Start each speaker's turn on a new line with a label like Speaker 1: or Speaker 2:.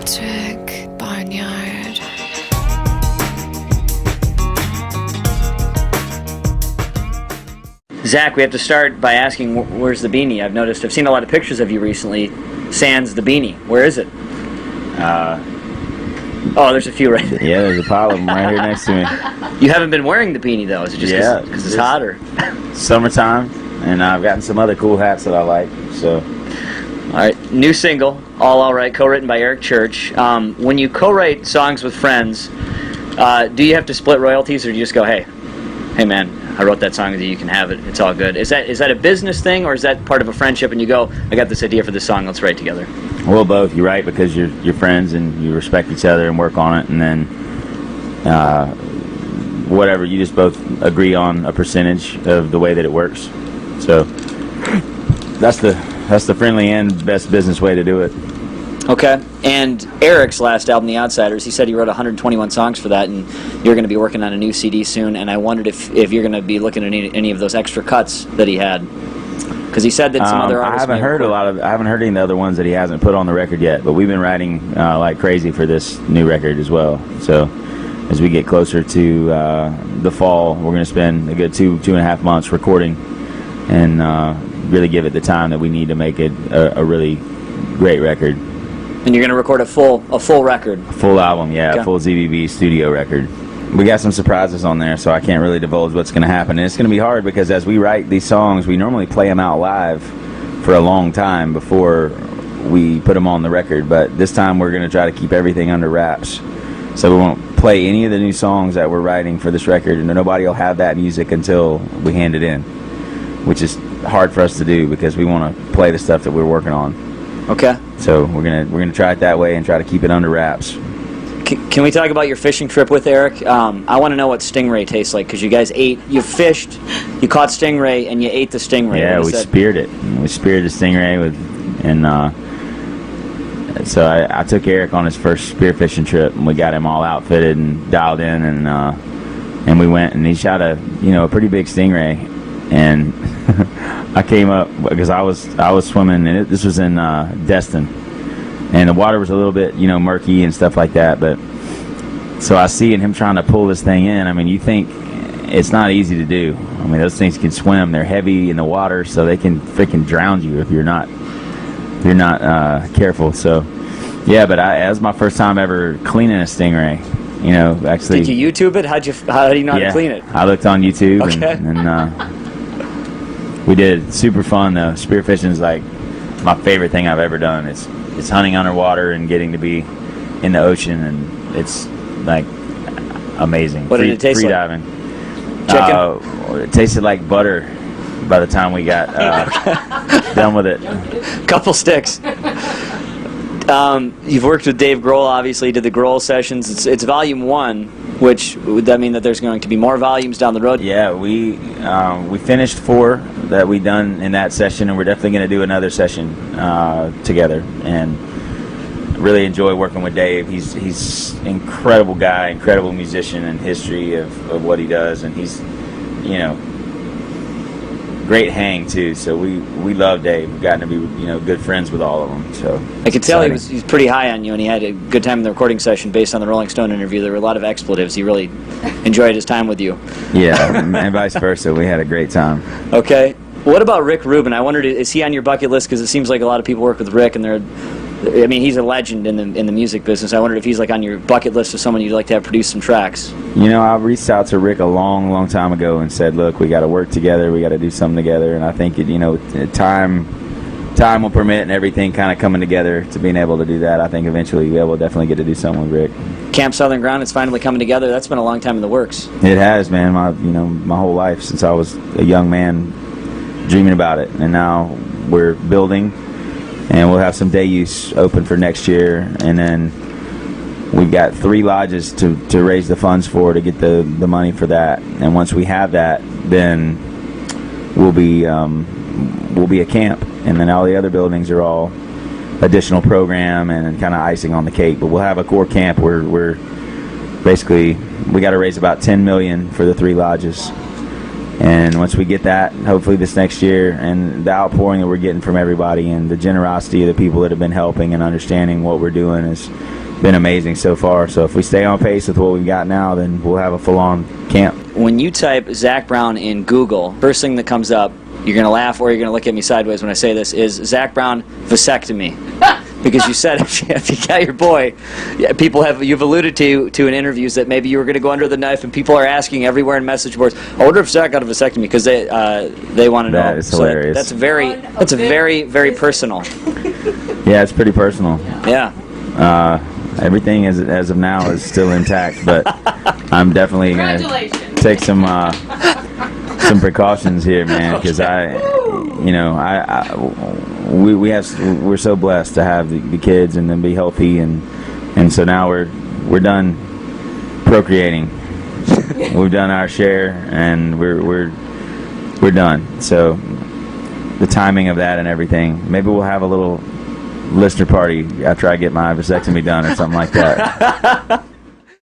Speaker 1: electric barnyard.
Speaker 2: Zach, we have to start by asking, where's the beanie? I've seen a lot of pictures of you recently. Sans the beanie. Where is it? Oh, there's a few right there.
Speaker 3: Yeah, there's a pile of them right here next to me.
Speaker 2: You haven't been wearing the beanie, though. Is it just because it's hot? Or?
Speaker 3: Summertime, and I've gotten some other cool hats that I like. So,
Speaker 2: all right, new single, All Right, co-written by Eric Church. When you co-write songs with friends, do you have to split royalties, or do you just go, hey man, I wrote that song with you, you can have it, it's all good? Is that a business thing, or is that part of a friendship and you go, I got this idea for this song, let's write together?
Speaker 3: Well, both. You write because you're friends and you respect each other and work on it, and then whatever, you just both agree on a percentage of the way that it works. So that's the friendly and best business way to do it.
Speaker 2: Okay. And Eric's last album, The Outsiders, he said he wrote 121 songs for that, and you're going to be working on a new CD soon, and I wondered if you're going to be looking at any of those extra cuts that he had. Because he said that some other artists...
Speaker 3: I haven't heard any of the other ones that he hasn't put on the record yet, but we've been writing like crazy for this new record as well. So as we get closer to the fall, we're going to spend a good two and a half months recording and really give it the time that we need to make it a really great record.
Speaker 2: And you're going to record a full record?
Speaker 3: A full album, yeah, okay. A full ZBB studio record. We got some surprises on there, so I can't really divulge what's going to happen. And it's going to be hard because as we write these songs, we normally play them out live for a long time before we put them on the record. But this time we're going to try to keep everything under wraps. So we won't play any of the new songs that we're writing for this record, and nobody will have that music until we hand it in, which is hard for us to do because we want to play the stuff that we're working on.
Speaker 2: Okay.
Speaker 3: So we're gonna try it that way and try to keep it under wraps.
Speaker 2: Can we talk about your fishing trip with Eric? I want to know what stingray tastes like, because you fished, you caught stingray, and you ate the stingray.
Speaker 3: Yeah, we speared it. We speared the stingray so I took Eric on his first spearfishing trip, and we got him all outfitted and dialed in, and we went, and he shot a pretty big stingray, and I came up because I was swimming, and this was in Destin, and the water was a little bit murky and stuff like that. But so I see him trying to pull this thing in. I mean, you think it's not easy to do. I mean, those things can swim. They're heavy in the water, so they can freaking drown you if you're not careful. So yeah, but that was my first time ever cleaning a stingray. Actually.
Speaker 2: Did you YouTube it? How do you know how to clean it?
Speaker 3: I looked on YouTube.
Speaker 2: Okay.
Speaker 3: and we did. Super fun though. Spearfishing is like my favorite thing I've ever done. It's hunting underwater and getting to be in the ocean, and it's like amazing.
Speaker 2: What did it taste
Speaker 3: like? Free diving.
Speaker 2: Chicken?
Speaker 3: It tasted like butter by the time we got done with it.
Speaker 2: Couple sticks. You've worked with Dave Grohl, obviously. You did the Grohl sessions. It's volume 1, which would that mean that there's going to be more volumes down the road?
Speaker 3: Yeah, we finished 4 that we done in that session, and we're definitely going to do another session together. And really enjoy working with Dave. He's an incredible guy, incredible musician, and history of what he does, and he's great hang too. So we love Dave. We've gotten to be good friends with all of them. So
Speaker 2: I could tell he's pretty high on you, and he had a good time in the recording session. Based on the Rolling Stone interview, there were a lot of expletives. He really enjoyed his time with you.
Speaker 3: Yeah, and vice versa. We had a great time.
Speaker 2: Okay. What about Rick Rubin? I wondered, is he on your bucket list? Because it seems like a lot of people work with Rick, and he's a legend in the music business. I wondered if he's like on your bucket list of someone you'd like to have produce some tracks.
Speaker 3: I reached out to Rick a long time ago and said, look, we got to work together. We got to do something together. And I think time will permit and everything kind of coming together to being able to do that. I think eventually we'll definitely get to do something with Rick.
Speaker 2: Camp Southern Ground, it's finally coming together. That's been a long time in the works.
Speaker 3: It has, man. My whole life since I was a young man dreaming about it, and now we're building, and we'll have some day use open for next year, and then we've got 3 lodges to raise the funds for to get the money for that. And once we have that, then we'll be a camp, and then all the other buildings are all additional program and kind of icing on the cake. But we'll have a core camp where we got to raise about $10 million for the 3 lodges. And once we get that, hopefully this next year, and the outpouring that we're getting from everybody and the generosity of the people that have been helping and understanding what we're doing has been amazing so far. So if we stay on pace with what we've got now, then we'll have a full-on camp.
Speaker 2: When you type Zac Brown in Google, first thing that comes up, you're going to laugh or you're going to look at me sideways when I say this, is Zac Brown vasectomy. Because you said if you got your boy, you've alluded to in interviews that maybe you were going to go under the knife, and people are asking everywhere in message boards, I wonder if Zac got a vasectomy, because they want to know.
Speaker 3: That is hilarious.
Speaker 2: That's very, very personal.
Speaker 3: Yeah, it's pretty personal.
Speaker 2: Yeah.
Speaker 3: Everything as of now is still intact, but I'm definitely going to take some precautions here, man, because we're so blessed to have the kids and them be healthy, and so now we're done procreating. We've done our share, and we're done. So the timing of that and everything, maybe we'll have a little listener party after I get my vasectomy done or something like that.